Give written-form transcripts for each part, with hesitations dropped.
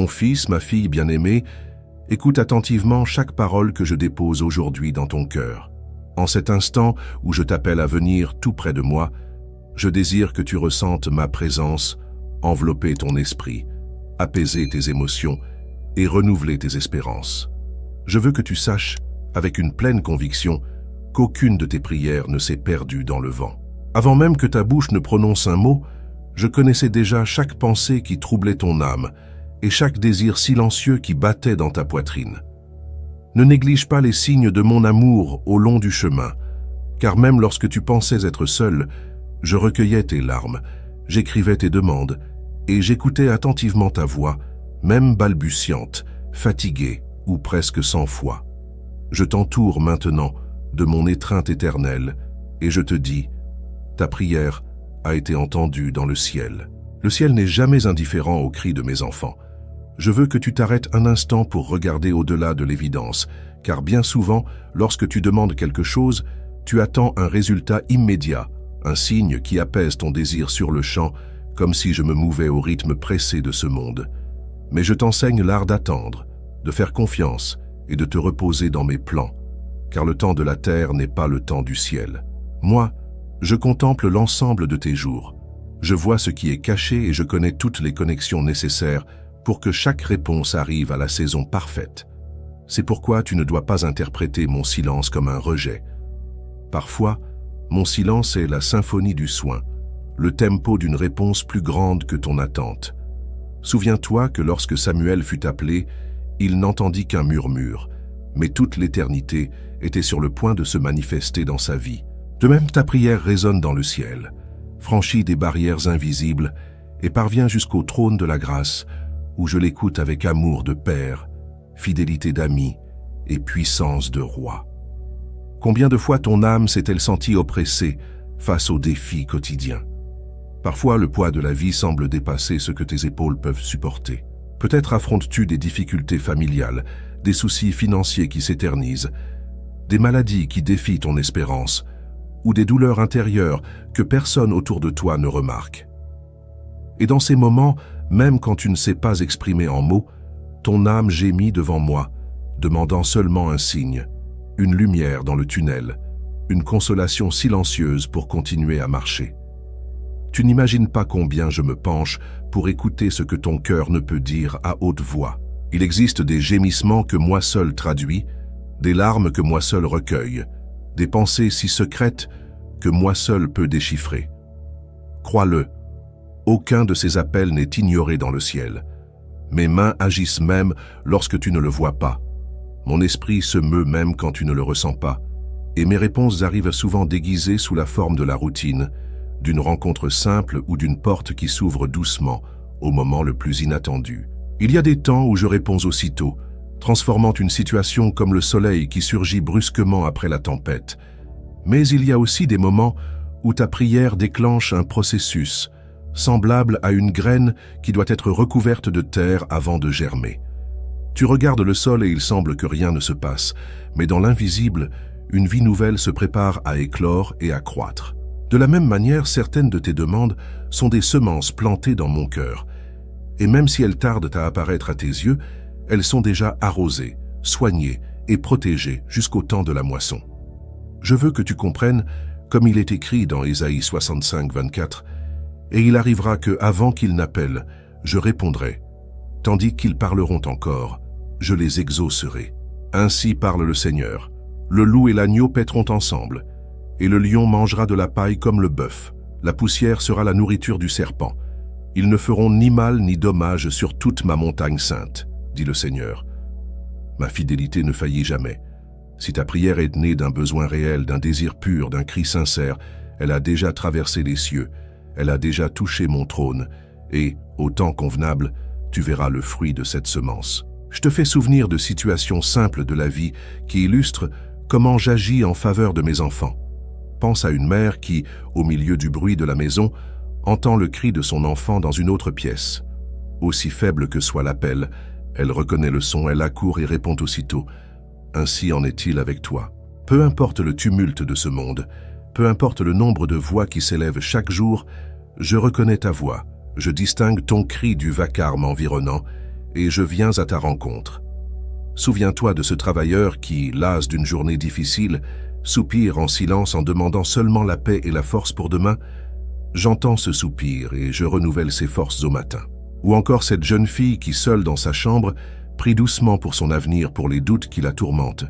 Mon fils, ma fille bien-aimée, écoute attentivement chaque parole que je dépose aujourd'hui dans ton cœur. En cet instant où je t'appelle à venir tout près de moi, je désire que tu ressentes ma présence, envelopper ton esprit, apaiser tes émotions et renouveler tes espérances. Je veux que tu saches, avec une pleine conviction, qu'aucune de tes prières ne s'est perdue dans le vent. Avant même que ta bouche ne prononce un mot, je connaissais déjà chaque pensée qui troublait ton âme et chaque désir silencieux qui battait dans ta poitrine. Ne néglige pas les signes de mon amour au long du chemin, car même lorsque tu pensais être seul, je recueillais tes larmes, j'écrivais tes demandes et j'écoutais attentivement ta voix, même balbutiante, fatiguée ou presque sans foi. Je t'entoure maintenant de mon étreinte éternelle et je te dis, ta prière a été entendue dans le ciel. Le ciel n'est jamais indifférent aux cris de mes enfants. Je veux que tu t'arrêtes un instant pour regarder au-delà de l'évidence, car bien souvent, lorsque tu demandes quelque chose, tu attends un résultat immédiat, un signe qui apaise ton désir sur le champ, comme si je me mouvais au rythme pressé de ce monde. Mais je t'enseigne l'art d'attendre, de faire confiance et de te reposer dans mes plans, car le temps de la terre n'est pas le temps du ciel. Moi, je contemple l'ensemble de tes jours. Je vois ce qui est caché et je connais toutes les connexions nécessaires pour que chaque réponse arrive à la saison parfaite. C'est pourquoi tu ne dois pas interpréter mon silence comme un rejet. Parfois, mon silence est la symphonie du soin, le tempo d'une réponse plus grande que ton attente. Souviens-toi que lorsque Samuel fut appelé, il n'entendit qu'un murmure, mais toute l'éternité était sur le point de se manifester dans sa vie. De même, ta prière résonne dans le ciel, franchit des barrières invisibles et parvient jusqu'au trône de la grâce, où je l'écoute avec amour de père, fidélité d'ami et puissance de roi. Combien de fois ton âme s'est-elle sentie oppressée face aux défis quotidiens? Parfois, le poids de la vie semble dépasser ce que tes épaules peuvent supporter. Peut-être affrontes-tu des difficultés familiales, des soucis financiers qui s'éternisent, des maladies qui défient ton espérance, ou des douleurs intérieures que personne autour de toi ne remarque. Et dans ces moments, même quand tu ne sais pas exprimer en mots, ton âme gémit devant moi, demandant seulement un signe, une lumière dans le tunnel, une consolation silencieuse pour continuer à marcher. Tu n'imagines pas combien je me penche pour écouter ce que ton cœur ne peut dire à haute voix. Il existe des gémissements que moi seul traduis, des larmes que moi seul recueille, des pensées si secrètes que moi seul peux déchiffrer. Crois-le, aucun de ces appels n'est ignoré dans le ciel. Mes mains agissent même lorsque tu ne le vois pas. Mon esprit se meut même quand tu ne le ressens pas. Et mes réponses arrivent souvent déguisées sous la forme de la routine, d'une rencontre simple ou d'une porte qui s'ouvre doucement au moment le plus inattendu. Il y a des temps où je réponds aussitôt, transformant une situation comme le soleil qui surgit brusquement après la tempête. Mais il y a aussi des moments où ta prière déclenche un processus, semblable à une graine qui doit être recouverte de terre avant de germer. Tu regardes le sol et il semble que rien ne se passe, mais dans l'invisible, une vie nouvelle se prépare à éclore et à croître. De la même manière, certaines de tes demandes sont des semences plantées dans mon cœur, et même si elles tardent à apparaître à tes yeux, elles sont déjà arrosées, soignées et protégées jusqu'au temps de la moisson. Je veux que tu comprennes, comme il est écrit dans Ésaïe 65, 24, « Et il arrivera que, avant qu'ils n'appellent, je répondrai, tandis qu'ils parleront encore, je les exaucerai. Ainsi parle le Seigneur. Le loup et l'agneau paîtront ensemble, et le lion mangera de la paille comme le bœuf. La poussière sera la nourriture du serpent. Ils ne feront ni mal ni dommage sur toute ma montagne sainte, dit le Seigneur. Ma fidélité ne faillit jamais. Si ta prière est née d'un besoin réel, d'un désir pur, d'un cri sincère, elle a déjà traversé les cieux, elle a déjà touché mon trône, et, au temps convenable, tu verras le fruit de cette semence. Je te fais souvenir de situations simples de la vie qui illustrent comment j'agis en faveur de mes enfants. Pense à une mère qui, au milieu du bruit de la maison, entend le cri de son enfant dans une autre pièce. Aussi faible que soit l'appel, elle reconnaît le son, elle accourt et répond aussitôt. Ainsi en est-il avec toi. Peu importe le tumulte de ce monde, peu importe le nombre de voix qui s'élèvent chaque jour, je reconnais ta voix, je distingue ton cri du vacarme environnant, et je viens à ta rencontre. Souviens-toi de ce travailleur qui, las d'une journée difficile, soupire en silence en demandant seulement la paix et la force pour demain. J'entends ce soupir et je renouvelle ses forces au matin. Ou encore cette jeune fille qui, seule dans sa chambre, prie doucement pour son avenir, pour les doutes qui la tourmentent.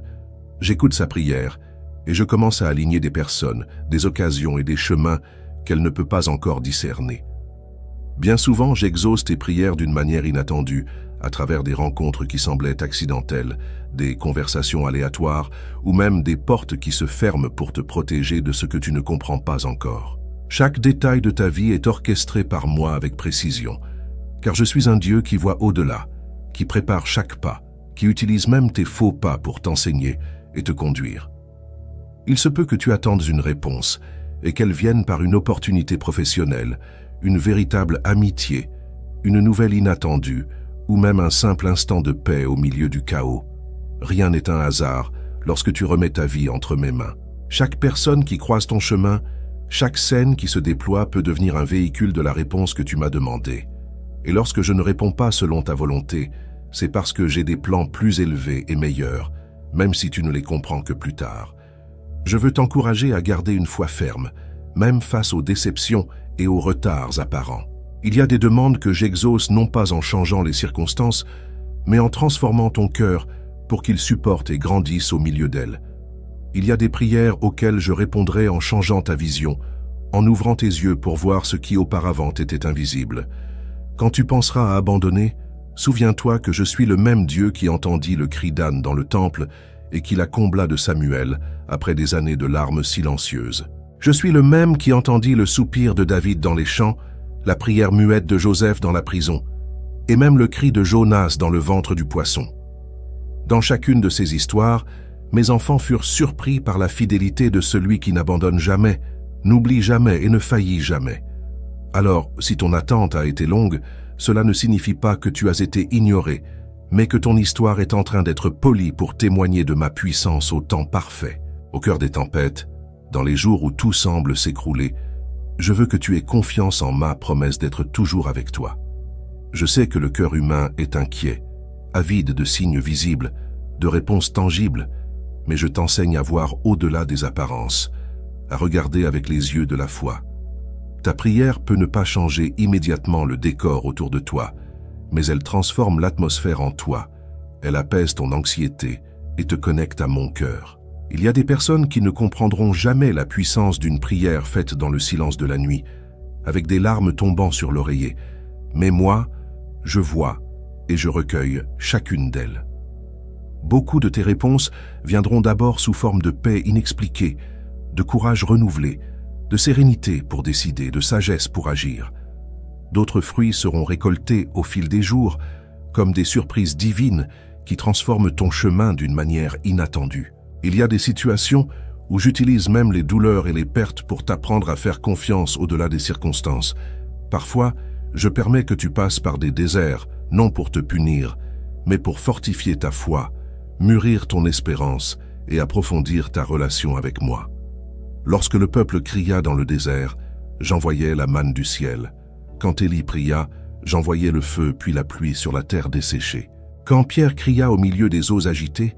J'écoute sa prière et je commence à aligner des personnes, des occasions et des chemins qu'elle ne peut pas encore discerner. Bien souvent, j'exauce tes prières d'une manière inattendue, à travers des rencontres qui semblaient accidentelles, des conversations aléatoires ou même des portes qui se ferment pour te protéger de ce que tu ne comprends pas encore. Chaque détail de ta vie est orchestré par moi avec précision, car je suis un Dieu qui voit au-delà, qui prépare chaque pas, qui utilise même tes faux pas pour t'enseigner et te conduire. Il se peut que tu attendes une réponse et qu'elle vienne par une opportunité professionnelle, une véritable amitié, une nouvelle inattendue ou même un simple instant de paix au milieu du chaos. Rien n'est un hasard lorsque tu remets ta vie entre mes mains. Chaque personne qui croise ton chemin, chaque scène qui se déploie peut devenir un véhicule de la réponse que tu m'as demandée. Et lorsque je ne réponds pas selon ta volonté, c'est parce que j'ai des plans plus élevés et meilleurs, même si tu ne les comprends que plus tard. Je veux t'encourager à garder une foi ferme, même face aux déceptions et aux retards apparents. Il y a des demandes que j'exauce non pas en changeant les circonstances, mais en transformant ton cœur pour qu'il supporte et grandisse au milieu d'elles. Il y a des prières auxquelles je répondrai en changeant ta vision, en ouvrant tes yeux pour voir ce qui auparavant était invisible. Quand tu penseras à abandonner, souviens-toi que je suis le même Dieu qui entendit le cri d'Anne dans le temple et qui la combla de Samuel après des années de larmes silencieuses. Je suis le même qui entendit le soupir de David dans les champs, la prière muette de Joseph dans la prison, et même le cri de Jonas dans le ventre du poisson. Dans chacune de ces histoires, mes enfants furent surpris par la fidélité de celui qui n'abandonne jamais, n'oublie jamais et ne faillit jamais. Alors, si ton attente a été longue, cela ne signifie pas que tu as été ignoré, mais que ton histoire est en train d'être polie pour témoigner de ma puissance au temps parfait. Au cœur des tempêtes, dans les jours où tout semble s'écrouler, je veux que tu aies confiance en ma promesse d'être toujours avec toi. Je sais que le cœur humain est inquiet, avide de signes visibles, de réponses tangibles, mais je t'enseigne à voir au-delà des apparences, à regarder avec les yeux de la foi. Ta prière peut ne pas changer immédiatement le décor autour de toi, mais elle transforme l'atmosphère en toi, elle apaise ton anxiété et te connecte à mon cœur. Il y a des personnes qui ne comprendront jamais la puissance d'une prière faite dans le silence de la nuit, avec des larmes tombant sur l'oreiller. Mais moi, je vois et je recueille chacune d'elles. Beaucoup de tes réponses viendront d'abord sous forme de paix inexpliquée, de courage renouvelé, de sérénité pour décider, de sagesse pour agir. D'autres fruits seront récoltés au fil des jours, comme des surprises divines qui transforment ton chemin d'une manière inattendue. Il y a des situations où j'utilise même les douleurs et les pertes pour t'apprendre à faire confiance au-delà des circonstances. Parfois, je permets que tu passes par des déserts, non pour te punir, mais pour fortifier ta foi, mûrir ton espérance et approfondir ta relation avec moi. Lorsque le peuple cria dans le désert, j'envoyais la manne du ciel. Quand Élie pria, j'envoyais le feu puis la pluie sur la terre desséchée. Quand Pierre cria au milieu des eaux agitées,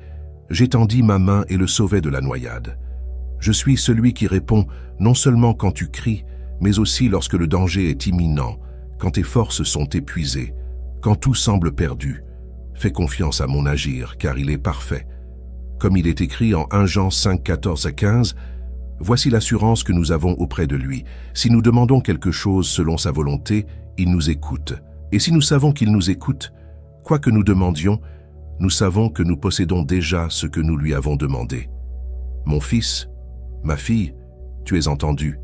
j'étendis ma main et le sauvai de la noyade. Je suis celui qui répond non seulement quand tu cries, mais aussi lorsque le danger est imminent, quand tes forces sont épuisées, quand tout semble perdu. Fais confiance à mon agir, car il est parfait. Comme il est écrit en 1 Jean 5, 14 à 15, « Voici l'assurance que nous avons auprès de lui. Si nous demandons quelque chose selon sa volonté, il nous écoute. Et si nous savons qu'il nous écoute, quoi que nous demandions, nous savons que nous possédons déjà ce que nous lui avons demandé. Mon fils, ma fille, tu es entendu.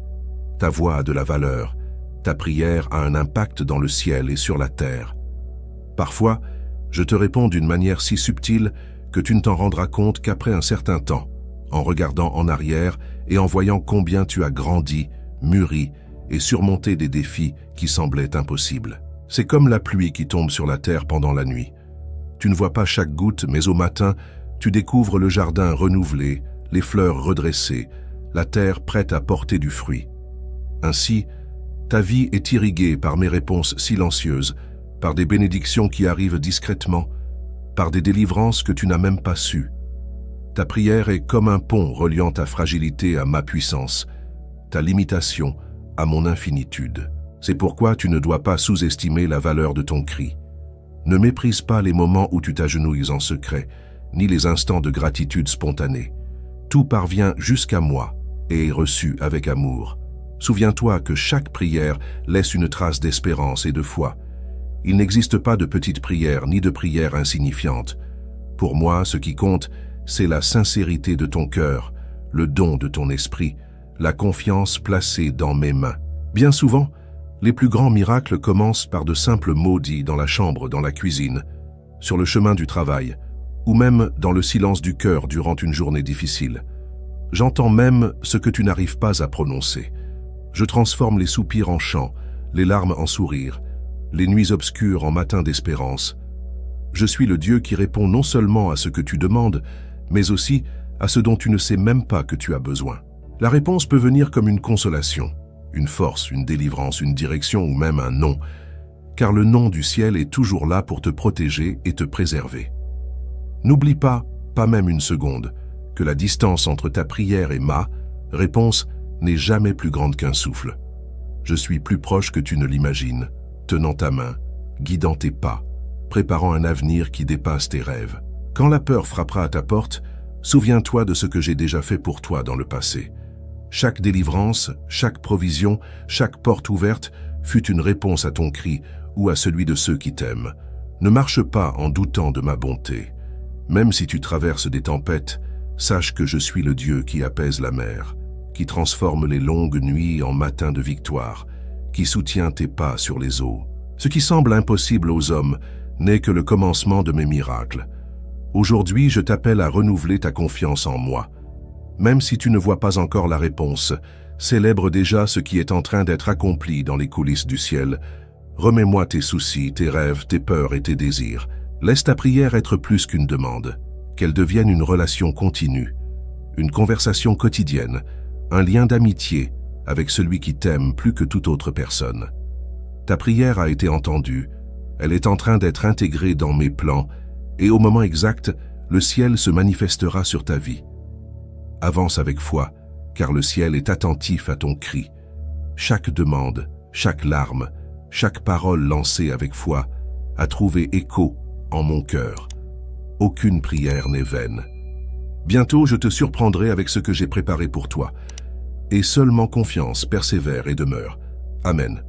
Ta voix a de la valeur. Ta prière a un impact dans le ciel et sur la terre. Parfois, je te réponds d'une manière si subtile que tu ne t'en rendras compte qu'après un certain temps, en regardant en arrière et en voyant combien tu as grandi, mûri et surmonté des défis qui semblaient impossibles. C'est comme la pluie qui tombe sur la terre pendant la nuit. Tu ne vois pas chaque goutte, mais au matin, tu découvres le jardin renouvelé, les fleurs redressées, la terre prête à porter du fruit. Ainsi, ta vie est irriguée par mes réponses silencieuses, par des bénédictions qui arrivent discrètement, par des délivrances que tu n'as même pas sues. Ta prière est comme un pont reliant ta fragilité à ma puissance, ta limitation à mon infinitude. C'est pourquoi tu ne dois pas sous-estimer la valeur de ton cri. Ne méprise pas les moments où tu t'agenouilles en secret, ni les instants de gratitude spontanée. Tout parvient jusqu'à moi et est reçu avec amour. Souviens-toi que chaque prière laisse une trace d'espérance et de foi. Il n'existe pas de petites prières ni de prières insignifiantes. Pour moi, ce qui compte, c'est la sincérité de ton cœur, le don de ton esprit, la confiance placée dans mes mains. Bien souvent, les plus grands miracles commencent par de simples mots dits dans la chambre, dans la cuisine, sur le chemin du travail, ou même dans le silence du cœur durant une journée difficile. J'entends même ce que tu n'arrives pas à prononcer. Je transforme les soupirs en chants, les larmes en sourires, les nuits obscures en matins d'espérance. Je suis le Dieu qui répond non seulement à ce que tu demandes, mais aussi à ce dont tu ne sais même pas que tu as besoin. La réponse peut venir comme une consolation, une force, une délivrance, une direction ou même un nom, car le nom du ciel est toujours là pour te protéger et te préserver. N'oublie pas même une seconde, que la distance entre ta prière et ma réponse n'est jamais plus grande qu'un souffle. Je suis plus proche que tu ne l'imagines, tenant ta main, guidant tes pas, préparant un avenir qui dépasse tes rêves. Quand la peur frappera à ta porte, souviens-toi de ce que j'ai déjà fait pour toi dans le passé. Chaque délivrance, chaque provision, chaque porte ouverte fut une réponse à ton cri ou à celui de ceux qui t'aiment. Ne marche pas en doutant de ma bonté. Même si tu traverses des tempêtes, sache que je suis le Dieu qui apaise la mer, qui transforme les longues nuits en matins de victoire, qui soutient tes pas sur les eaux. Ce qui semble impossible aux hommes n'est que le commencement de mes miracles. Aujourd'hui, je t'appelle à renouveler ta confiance en moi. Même si tu ne vois pas encore la réponse, célèbre déjà ce qui est en train d'être accompli dans les coulisses du ciel. Remets-moi tes soucis, tes rêves, tes peurs et tes désirs. Laisse ta prière être plus qu'une demande, qu'elle devienne une relation continue, une conversation quotidienne, un lien d'amitié avec celui qui t'aime plus que toute autre personne. Ta prière a été entendue, elle est en train d'être intégrée dans mes plans, et au moment exact, le ciel se manifestera sur ta vie. Avance avec foi, car le ciel est attentif à ton cri. Chaque demande, chaque larme, chaque parole lancée avec foi a trouvé écho en mon cœur. Aucune prière n'est vaine. Bientôt, je te surprendrai avec ce que j'ai préparé pour toi. Et seulement confiance, persévère et demeure. Amen.